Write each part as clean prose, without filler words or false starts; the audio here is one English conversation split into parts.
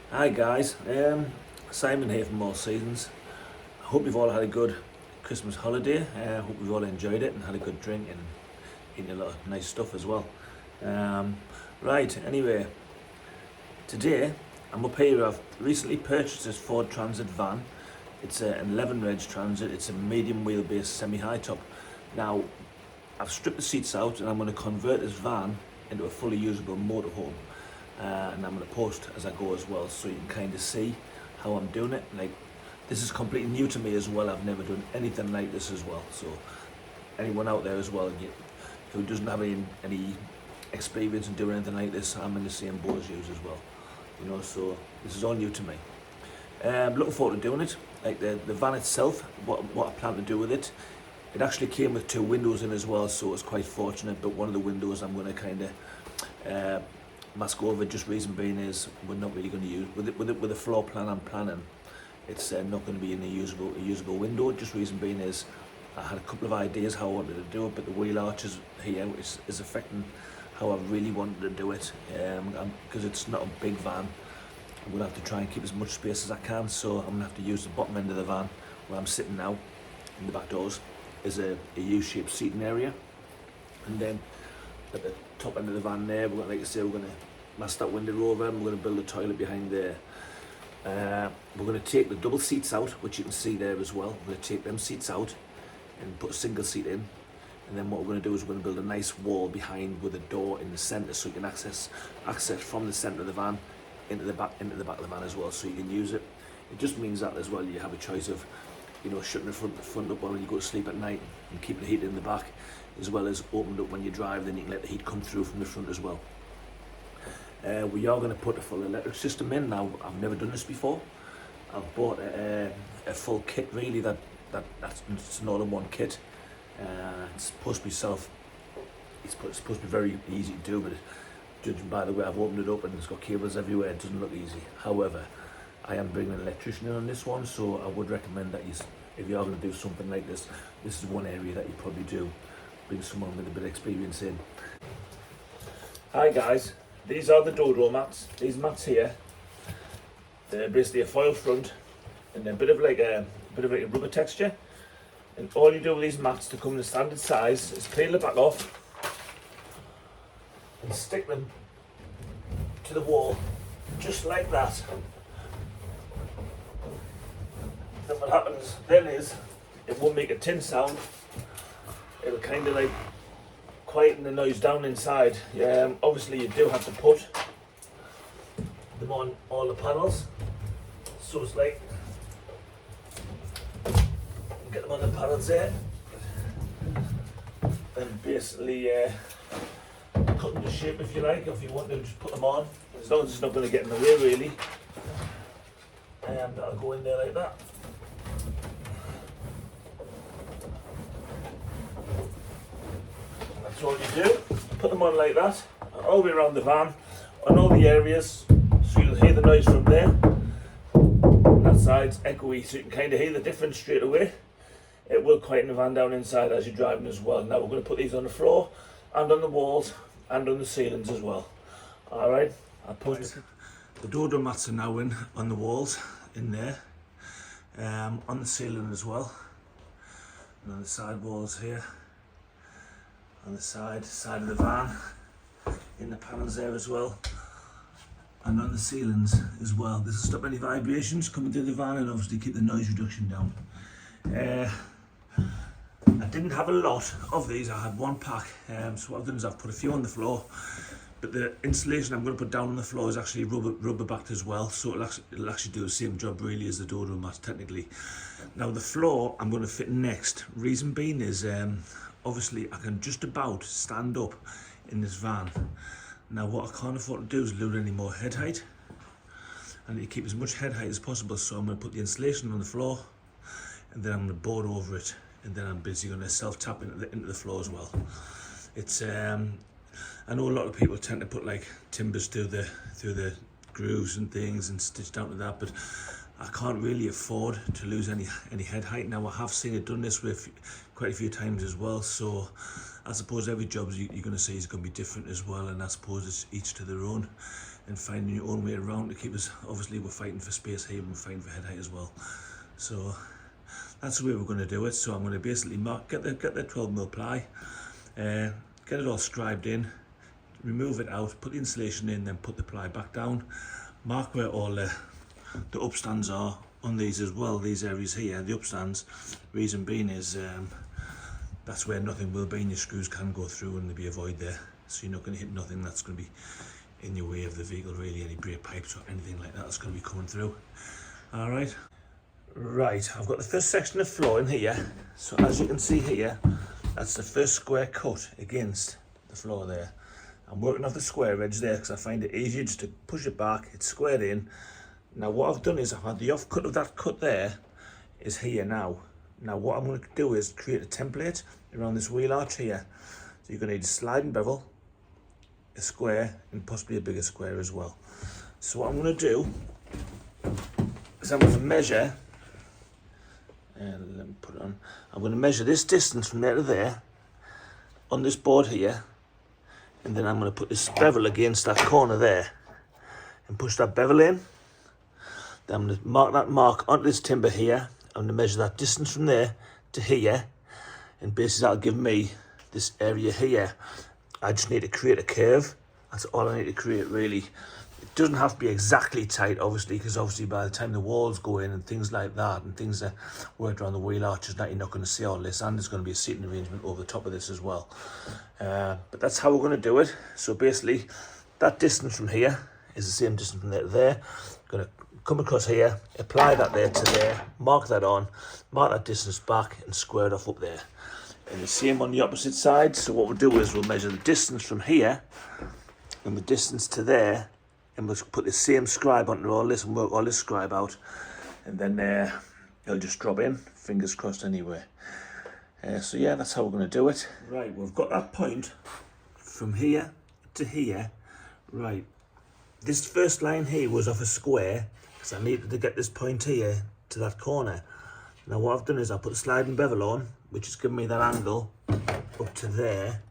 Hi guys, Simon here from All Seasons. I hope you've all had a good Christmas holiday. I hope you've all enjoyed it and had a good drink and eaten a lot of nice stuff as well. Right, anyway, today I'm up here. I've recently purchased this Ford Transit van. It's an 11 reg Transit. It's a medium wheelbase semi-high top. Now, I've stripped the seats out and I'm going to convert this van into a fully usable motorhome. And I'm going to post as I go as well, so you can kind of see how I'm doing it. Like, this is completely new to me as well. I've never done anything like this as well. So anyone out there as well who doesn't have any experience in doing anything like this, I'm in the same boat as you as well. You know, so this is all new to me. Looking forward to doing it. Like the van itself, what I plan to do with it. It actually came with 2 windows in as well, so it's quite fortunate. But one of the windows I'm going to kind of mask over, just reason being is we're not really going to use with the floor plan I'm planning. It's not going to be in a usable window. Just reason being is I had a couple of ideas how I wanted to do it, but the wheel arches here is affecting how I really wanted to do it. Because it's not a big van, I'm going to have to try and keep as much space as I can. So I'm going to have to use the bottom end of the van where I'm sitting now in the back doors is a U-shaped seating area, and then at the top end of the van there, we're going to mask that window over, and we're going to build a toilet behind there. We're going to take the double seats out, which you can see there as well. We're going to take them seats out and put a single seat in, and then what we're going to do is we're going to build a nice wall behind with a door in the centre, so you can access from the centre of the van into the back of the van as well, so you can use it. It just means that as well you have a choice of, you know, shutting the front up when you go to sleep at night and keeping the heat in the back, as well as opened up when you drive. Then you can let the heat come through from the front as well. We are going to put a full electric system in. Now, I've never done this before. I've bought a full kit really. That's it's an all-in-one kit. It's supposed to be it's supposed to be very easy to do, but judging by the way I've opened it up and it's got cables everywhere, it doesn't look easy. However, I am bringing an electrician in on this one, so I would recommend that if you are going to do something like this, this is one area that you probably do bring someone with a bit of experience in. Hi guys, these are the dodo mats. These mats here, they're basically a foil front and they're a bit of like a rubber texture. And all you do with these mats to come in the standard size is peel the back off and stick them to the wall, just like that. Then what happens then is it won't make a tin sound. It'll kind of like quieten the noise down inside. Obviously you do have to put them on all the panels, so it's like get them on the panels there and basically cut them to shape if you like. If you want to just put them on, as long as it's not going to get in the way really, and that'll go in there like that. That's all you do. Put them on like that, all the way around the van, on all the areas, so you'll hear the noise from there. That side's echoey, so you can kind of hear the difference straight away. It will quieten the van down inside as you're driving as well. Now we're going to put these on the floor, and on the walls, and on the ceilings as well. Alright, I'll put the dodo mats are now in on the walls, in there, on the ceiling as well, and on the side walls here. On the side of the van, in the panels there as well, and on the ceilings as well. This will stop any vibrations coming through the van and obviously keep the noise reduction down. I didn't have a lot of these, I had one pack, so what I've done is I've put a few on the floor, but the insulation I'm going to put down on the floor is actually rubber backed as well, so it'll actually do the same job really as the dodo mat technically. Now the floor I'm going to fit next, reason being is obviously I can just about stand up in this van. Now what I can't afford to do is lose any more head height. I need to keep as much head height as possible, so I'm going to put the insulation on the floor and then I'm going to board over it, and then I'm basically going to self-tap into the floor as well. It's I know a lot of people tend to put like timbers through the grooves and things and stitch down to that, but I can't really afford to lose any head height. Now I have seen it done this way quite a few times as well, so I suppose every job you're going to see is going to be different as well, and I suppose it's each to their own. and finding your own way around to keep us, obviously we're fighting for space here and we're fighting for head height as well. So that's the way we're going to do it. So I'm going to basically get the 12mm ply, get it all scribed in, remove it out, put the insulation in, then put the ply back down, mark where all the upstands are on these as well, these areas here, the upstands. Reason being is that's where nothing will be and your screws can go through and there'll be a void there, so you're not going to hit nothing that's going to be in your way of the vehicle, really, any brake pipes or anything like that that's going to be coming through. Alright, I've got the first section of floor in here. So as you can see here, that's the first square cut against the floor there. I'm working off the square edge there because I find it easier just to push it back, it's squared in. Now what I've done is I've had the off cut of that cut there is here now. Now what I'm going to do is create a template around this wheel arch here. So you're going to need a sliding bevel, a square, and possibly a bigger square as well. So what I'm going to do is I'm going to measure, and let me put it on, I'm going to measure this distance from there to there on this board here, and then I'm going to put this bevel against that corner there and push that bevel in. Then I'm going to mark that mark onto this timber here. I'm going to measure that distance from there to here, and basically that'll give me this area here. I just need to create a curve. That's all I need to create, really. It doesn't have to be exactly tight, obviously, because obviously by the time the walls go in and things like that, and things that work around the wheel arches, that you're not going to see all this, and there's going to be a seating arrangement over the top of this as well. But that's how we're going to do it. So basically, that distance from here is the same distance from there to there. Going to come across here, apply that there to there, mark that on, mark that distance back, and square it off up there. And the same on the opposite side. So what we'll do is we'll measure the distance from here and the distance to there, and we'll put the same scribe onto all this and work all this scribe out, and then it'll just drop in, fingers crossed anyway. So yeah, that's how we're going to do it. Right, we've got that point from here to here. Right, this first line here was off a square because I needed to get this point here to that corner. Now what I've done is I put the sliding bevel on, which has given me that angle up to there.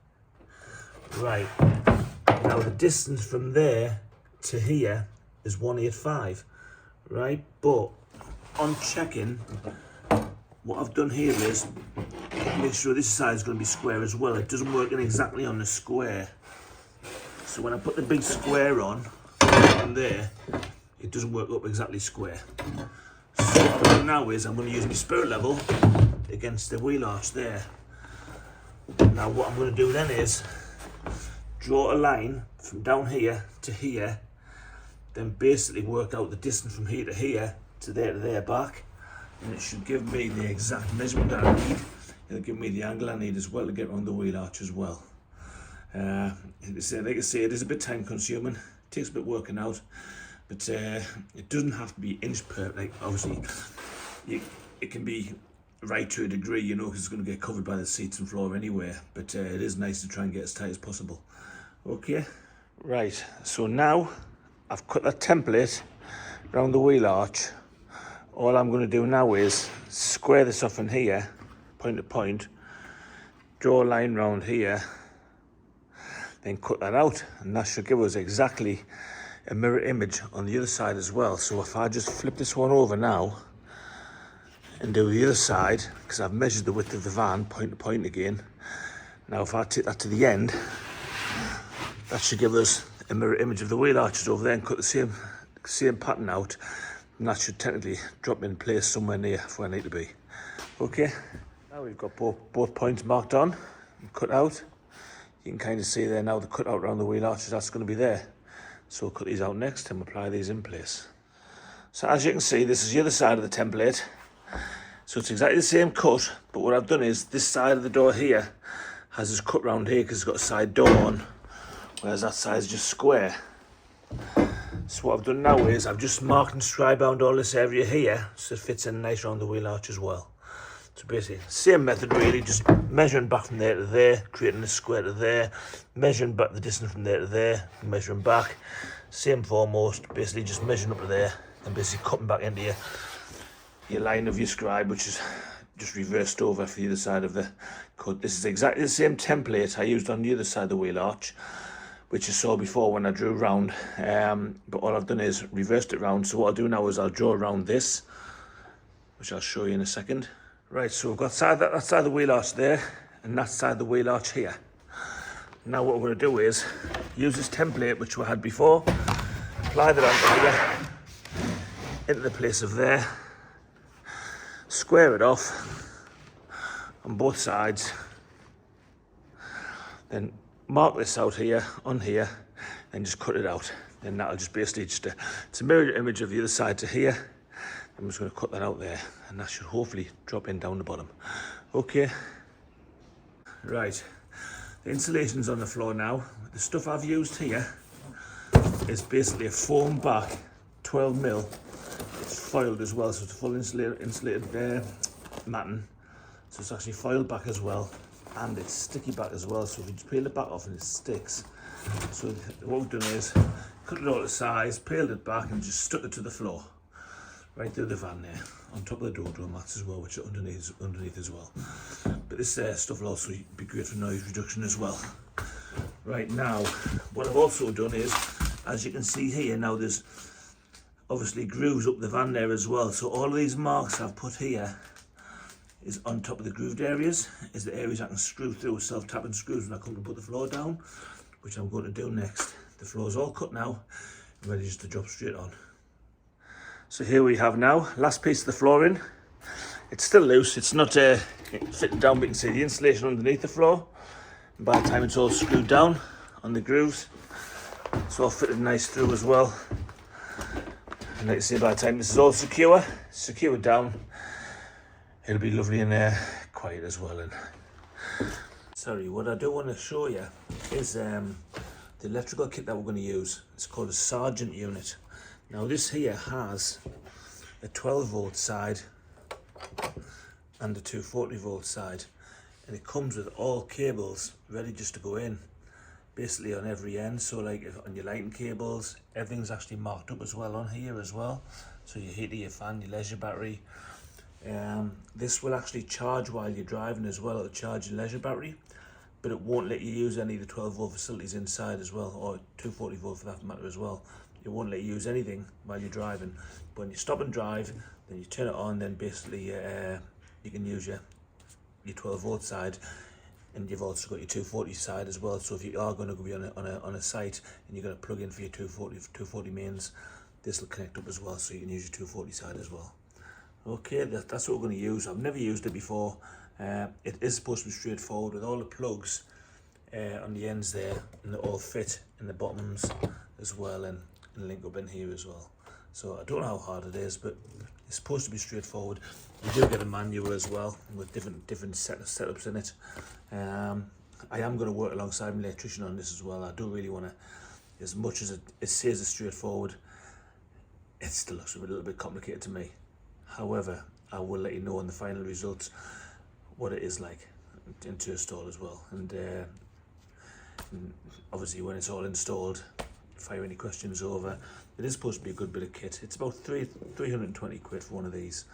Right, now the distance from there to here is 185, right? But on checking, what I've done here is make sure this side is going to be square as well. It doesn't work in exactly on the square. So when I put the big square on there, it doesn't work up exactly square. So what I'm doing now is I'm going to use my spirit level against the wheel arch there. Now what I'm going to do then is draw a line from down here to here, then basically work out the distance from here to there back, and it should give me the exact measurement that I need. It'll give me the angle I need as well to get around the wheel arch as well. Like I say, it is a bit time consuming, it takes a bit working out, but it doesn't have to be inch per, like obviously it can be right to a degree, you know, because it's going to get covered by the seats and floor anyway, but it is nice to try and get as tight as possible. Okay, right, so now I've cut that template around the wheel arch. All I'm going to do now is square this off in here, point to point, draw a line round here, then cut that out, and that should give us exactly a mirror image on the other side as well. So if I just flip this one over now and do the other side, because I've measured the width of the van point to point again, now if I take that to the end, that should give us a mirror image of the wheel arches over there, and cut the same pattern out, and that should technically drop in place somewhere near where I need to be. Okay, now we've got both points marked on and cut out. You can kind of see there now the cut out around the wheel arches, that's going to be there. So we'll cut these out next and apply these in place. So as you can see, this is the other side of the template. So it's exactly the same cut, but what I've done is this side of the door here has this cut round here because it's got a side door on, whereas that side is just square. So what I've done now is I've just marked and scribe bound all this area here so it fits in nice around the wheel arch as well. So basically, same method really, just measuring back from there to there, creating a square to there, measuring back the distance from there to there, measuring back, same foremost, basically just measuring up to there, and basically cutting back into your line of your scribe, which is just reversed over for the other side of the cut. This is exactly the same template I used on the other side of the wheel arch, which you saw before when I drew round, but all I've done is reversed it round. So what I'll do now is I'll draw around this, which I'll show you in a second. Right, so we've got that side of the wheel arch there, and that side of the wheel arch here. Now what we're going to do is use this template which we had before, apply that onto here, into the place of there, square it off on both sides, then mark this out here, on here, and just cut it out. Then that'll just basically it's a mirror image of the other side to here. I'm just going to cut that out there, and that should hopefully drop in down the bottom. Okay. Right, the insulation's on the floor now. The stuff I've used here is basically a foam back 12mm. It's foiled as well, so it's full insulated matting. So it's actually foiled back as well, and it's sticky back as well. So if you just peel it back off and it sticks. So what we've done is cut it all to size, peeled it back, and just stuck it to the floor, right through the van there, on top of the door mats as well, which are underneath as well. But this stuff will also be great for noise reduction as well. Right, now what I've also done is, as you can see here, now there's obviously grooves up the van there as well. So all of these marks I've put here is on top of the grooved areas, is the areas I can screw through with self-tapping screws when I come to put the floor down, which I'm going to do next. The floor's all cut now, ready just to drop straight on. So here we have now, last piece of the flooring. It's still loose, it's not fitting down, but you can see the insulation underneath the floor. And by the time it's all screwed down on the grooves, it's all fitted nice through as well. And like I say, by the time this is all secured down, it'll be lovely in there, quiet as well. And sorry, what I do want to show you is the electrical kit that we're going to use. It's called a Sergeant unit. Now this here has a 12-volt side and a 240-volt side, and it comes with all cables ready just to go in, basically on every end. So like on your lighting cables, everything's actually marked up as well on here as well. So your heater, your fan, your leisure battery. This will actually charge while you're driving as well. It'll charge your leisure battery, but it won't let you use any of the 12-volt facilities inside as well, or 240-volt for that matter as well. It won't let you use anything while you're driving. But when you stop and drive, then you turn it on, then basically you can use your 12-volt side, and you've also got your 240 side as well. So if you are going to be on a site and you're going to plug in for your 240 mains, this will connect up as well, so you can use your 240 side as well. Okay, that's what we're going to use. I've never used it before. It is supposed to be straightforward with all the plugs on the ends there, and they all fit in the bottoms as well, and link up in here as well. So I don't know how hard it is, but it's supposed to be straightforward. You do get a manual as well with different setups in it. I am going to work alongside my electrician on this as well. I do really want to, as much as it says it's straightforward, it still looks a little bit complicated to me. However, I will let you know in the final results what it is like to install as well. And obviously when it's all installed, fire any questions over. It is supposed to be a good bit of kit. It's about 320 quid for one of these.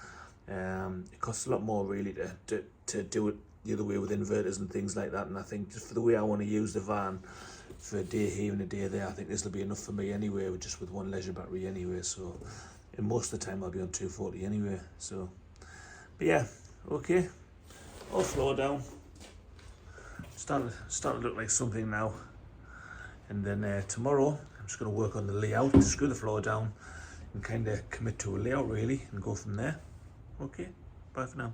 It costs a lot more really to do it the other way with inverters and things like that. And I think just for the way I want to use the van for a day here and a day there, I think this will be enough for me anyway, just with one leisure battery anyway. So, and most of the time I'll be on 240 anyway. So, but yeah, okay. All floor down. Starting to look like something now. And then tomorrow I'm just going to work on the layout, to screw the floor down and kind of commit to a layout really and go from there. Okay, bye for now.